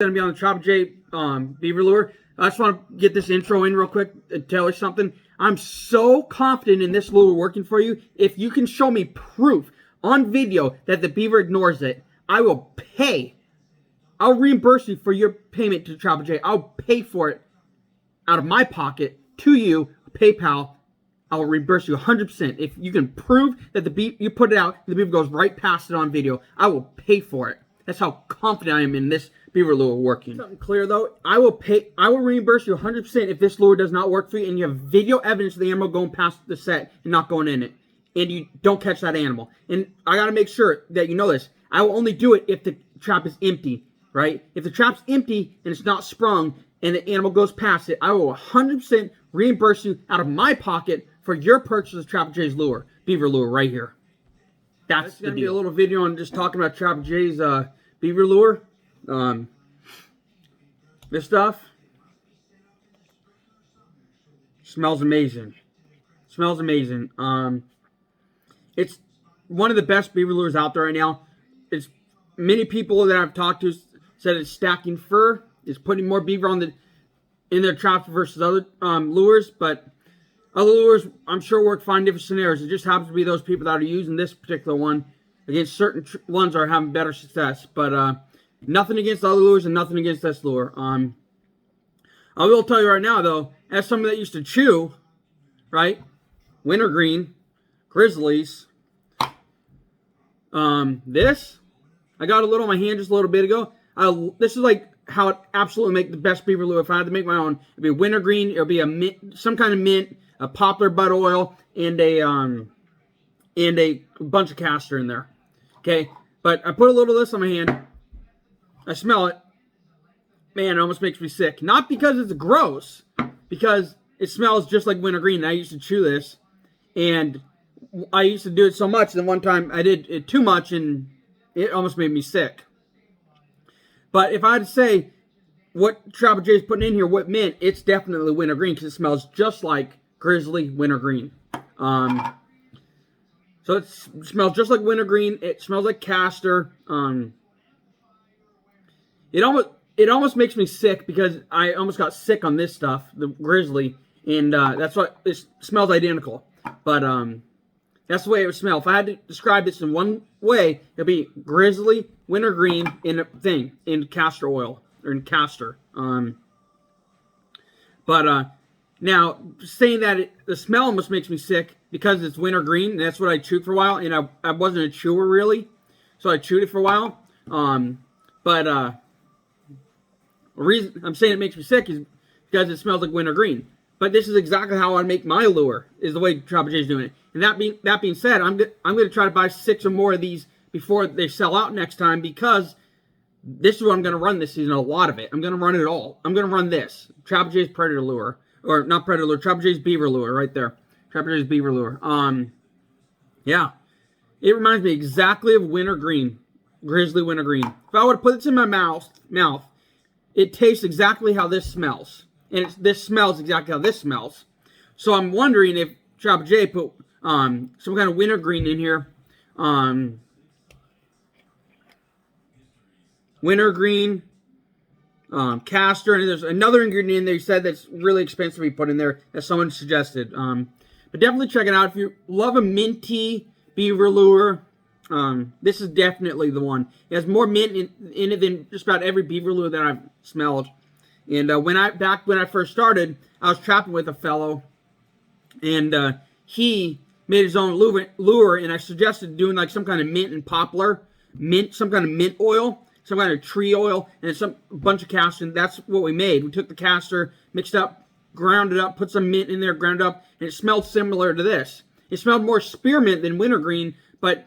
Going to be on the Chopper J Beaver lure. I just want to get this intro in real quick and tell you something. I'm so confident in this lure working for you. If you can show me proof on video that the Beaver ignores it, I will pay. I'll reimburse you for your payment to Chopper J. I'll pay for it out of my pocket to you, PayPal. I'll reimburse you 100%. If you can prove that you put it out, the Beaver goes right past it on video, I will pay for it. That's how confident I am in this Beaver lure working. Something clear though, I will reimburse you 100% if this lure does not work for you and you have video evidence of the animal going past the set and not going in it, and you don't catch that animal. And I gotta make sure that you know this. I will only do it if the trap is empty, right? If the trap's empty and it's not sprung and the animal goes past it, I will 100% reimburse you out of my pocket for your purchase of Chopper J's lure, Beaver lure right here. That's going to be a little video on just talking about Chopper J's Beaver lure. This stuff smells amazing. Smells amazing. It's one of the best Beaver lures out there right now. It's many people that I've talked to said it's stacking fur. It's putting more beaver in their traps versus other lures, but other lures, I'm sure, work fine in different scenarios. It just happens to be those people that are using this particular one against certain ones are having better success. But nothing against other lures and nothing against this lure. I will tell you right now, though, as someone that used to chew, right, wintergreen, grizzlies, this, I got a little on my hand just a little bit ago. This is like how it absolutely make the best beaver lure. If I had to make my own, it'd be wintergreen, it'll be a mint, some kind of mint, a poplar bud oil, and a bunch of castor in there. Okay, but I put a little of this on my hand. I smell it. Man, it almost makes me sick. Not because it's gross, because it smells just like wintergreen. I used to chew this, and I used to do it so much. And one time I did it too much, and it almost made me sick. But if I had to say what Chopper J is putting in here, what mint, it's definitely wintergreen because it smells just like grizzly wintergreen. So it smells just like wintergreen. It smells like castor. It almost makes me sick because I almost got sick on this stuff, the grizzly, and that's why it smells identical. But that's the way it would smell. If I had to describe this in one way, it'd be grizzly wintergreen in castor oil or in castor. Now, saying that the smell almost makes me sick because it's wintergreen, and that's what I chewed for a while, and I wasn't a chewer really, so I chewed it for a while. The reason I'm saying it makes me sick is because it smells like wintergreen. But this is exactly how I make my lure, is the way Chopper J is doing it. And that being said, I'm going to try to buy 6 or more of these before they sell out next time, because this is what I'm going to run this season, a lot of it. I'm going to run it all. I'm going to run this, Chopper J's Predator lure. Or not Predator lure, Chopper J's Beaver lure right there. Chopper J's Beaver lure. Yeah. It reminds me exactly of wintergreen. Grizzly wintergreen. If I would put this in my mouth, it tastes exactly how this smells. And this smells exactly how this smells. So I'm wondering if Chopper J put some kind of wintergreen in here. Wintergreen, castor, and there's another ingredient in there you said that's really expensive to be put in there that someone suggested. But definitely check it out. If you love a minty beaver lure, this is definitely the one. It has more mint in it than just about every beaver lure that I've smelled. And back when I first started, I was trapping with a fellow, and he made his own lure, and I suggested doing like some kind of mint and poplar, some kind of mint oil, some kind of tree oil, and a bunch of castor. And that's what we made. We took the castor, mixed up, ground it up, put some mint in there, ground it up, and it smelled similar to this. It smelled more spearmint than wintergreen, but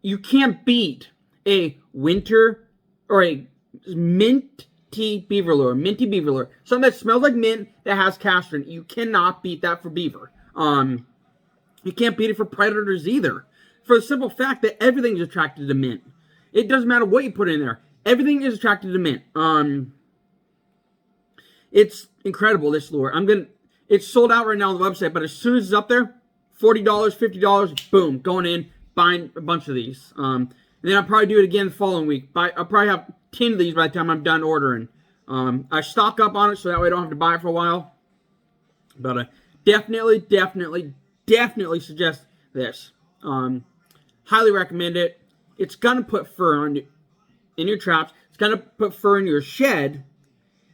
you can't beat a winter or a minty beaver lure. Minty beaver lure. Something that smells like mint that has castor in it. You cannot beat that for beaver. You can't beat it for predators either. For the simple fact that everything's attracted to mint. It doesn't matter what you put in there. Everything is attracted to mint. It's incredible, this lure. It's sold out right now on the website, but as soon as it's up there, $40, $50, boom, going in, buying a bunch of these. And then I'll probably do it again the following week. I'll probably have 10 of these by the time I'm done ordering. I stock up on it so that way I don't have to buy it for a while. But definitely suggest this. Highly recommend it. It's going to put fur in your traps. It's going to put fur in your shed.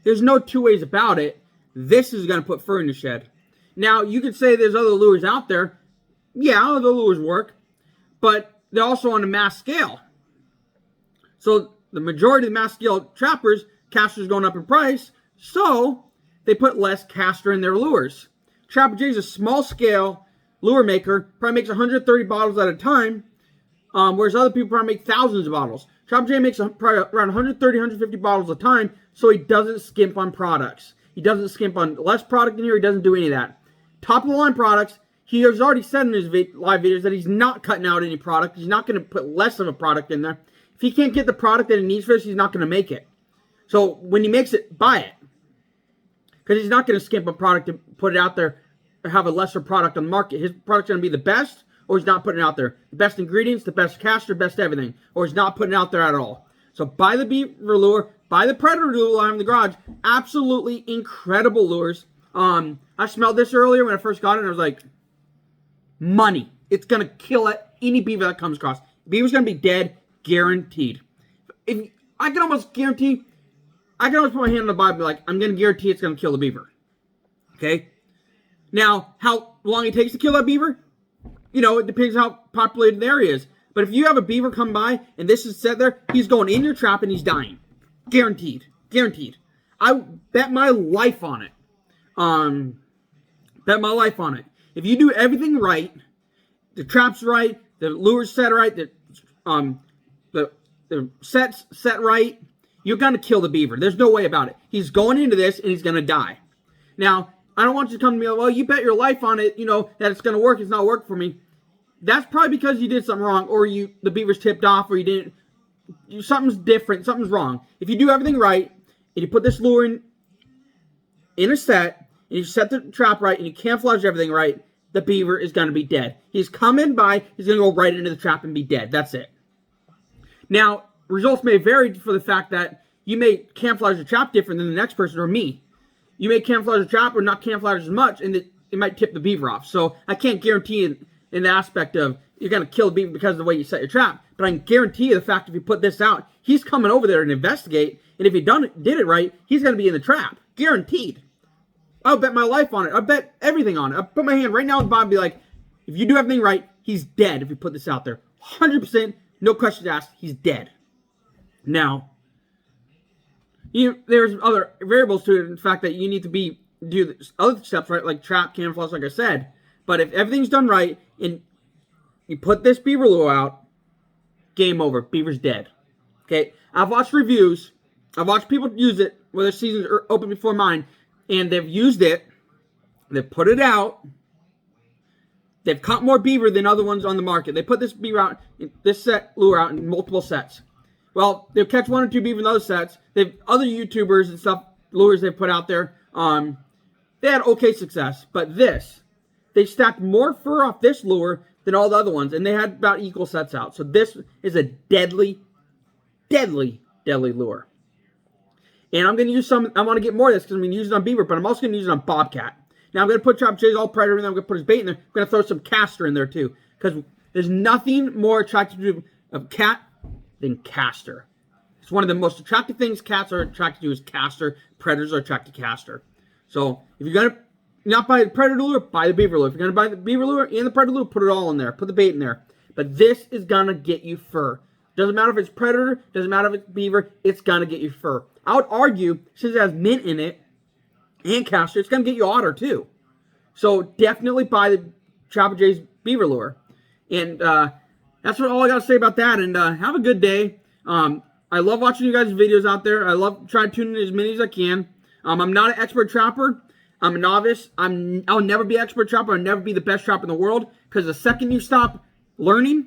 There's no two ways about it. This is going to put fur in your shed. Now, you could say there's other lures out there. Yeah, other lures work. But they're also on a mass scale. So the majority of the mass scale trappers, casters going up in price, so they put less caster in their lures. Trapper J's a small scale lure maker, probably makes 130 bottles at a time, whereas other people probably make thousands of bottles. Trapper J makes probably around 130, 150 bottles a time, so he doesn't skimp on products. He doesn't skimp on less product in here. He doesn't do any of that. Top of the line products, he has already said in his live videos that he's not cutting out any product. He's not going to put less of a product in there. If he can't get the product that he needs for this, he's not going to make it. So when he makes it, buy it. Because he's not going to skimp a product to put it out there or have a lesser product on the market. His product's going to be the best, or he's not putting it out there. The best ingredients, the best caster, best everything. Or he's not putting it out there at all. So buy the Beaver lure, buy the Predator lure I have in the garage. Absolutely incredible lures. I smelled this earlier when I first got it, and I was like, money. It's going to kill any beaver that comes across. Beaver's going to be dead, guaranteed. I can almost guarantee, I can almost put my hand on the Bible and be like, I'm going to guarantee it's going to kill the beaver. Okay? Now, how long it takes to kill that beaver? You know, it depends how populated the area is. But if you have a beaver come by and this is set there, he's going in your trap and he's dying. Guaranteed. Guaranteed. I bet my life on it. Bet my life on it. If you do everything right, the trap's right, the lure's set right, the set's set right, you're going to kill the beaver. There's no way about it. He's going into this and he's going to die. Now, I don't want you to come to me like, well, you bet your life on it, you know, that it's going to work. It's not working for me. That's probably because you did something wrong, or the beaver's tipped off, or you didn't. Something's different. Something's wrong. If you do everything right, and you put this lure in a set, and you set the trap right, and you camouflage everything right, the beaver is going to be dead. He's coming by, he's going to go right into the trap and be dead. That's it. Now, results may vary for the fact that you may camouflage the trap different than the next person or me. You may camouflage the trap or not camouflage as much, and it might tip the beaver off. So I can't guarantee in the aspect of you're going to kill the beaver because of the way you set your trap. But I can guarantee you the fact if you put this out, he's coming over there and investigate. And if he did it right, he's going to be in the trap. Guaranteed. I'll bet my life on it. I'll bet everything on it. I'll put my hand right now on the bottom and be like, if you do everything right, he's dead if you put this out there. 100%, no questions asked, he's dead. Now, there's other variables to it in the fact that you need to do other steps right, like trap, camouflage, like I said. But if everything's done right and you put this beaver lure out, game over. Beaver's dead. Okay? I've watched reviews. I've watched people use it where their seasons are open before mine, and they've used it. They've put it out. They've caught more beaver than other ones on the market. They put this beaver out, this lure out in multiple sets. Well, they'll catch one or two beaver in those sets. They've other YouTubers and stuff, lures they've put out there. They had okay success, but they stacked more fur off this lure than all the other ones, and they had about equal sets out. So this is a deadly, deadly, deadly lure. And I'm going to use some, I want to get more of this because I'm going to use it on beaver, but I'm also going to use it on bobcat. Now I'm going to put Trapper J's all predator in there. I'm going to put his bait in there. I'm going to throw some caster in there too, because there's nothing more attractive to a cat than caster. It's one of the most attractive things cats are attracted to is caster. Predators are attracted to caster. So if you're going to not buy the predator lure, buy the beaver lure. If you're going to buy the beaver lure and the predator lure, put it all in there. Put the bait in there. But this is going to get you fur. Doesn't matter if it's predator, doesn't matter if it's beaver, it's going to get you fur. I would argue, since it has mint in it and caster, it's going to get you otter too. So definitely buy the Trapper J's beaver lure. And that's all I got to say about that. And have a good day. I love watching you guys' videos out there. I love trying to tune in as many as I can. I'm not an expert trapper. I'm a novice. I'll never be an expert trapper. I'll never be the best trapper in the world. Because the second you stop learning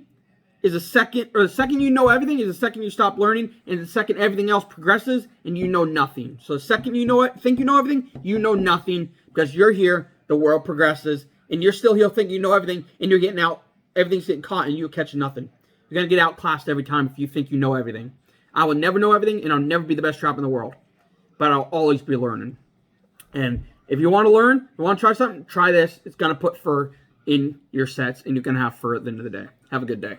is the second you know everything is the second you stop learning, and the second everything else progresses and you know nothing. So the second you know it, think you know everything, you know nothing, because you're here, the world progresses, and you're still here thinking you know everything, and you're getting out, everything's getting caught, and you're catching nothing. You're going to get outclassed every time if you think you know everything. I will never know everything, and I'll never be the best trapper in the world. But I'll always be learning. And if you want to learn, you want to try something, try this. It's going to put fur in your sets, and you're going to have fur at the end of the day. Have a good day.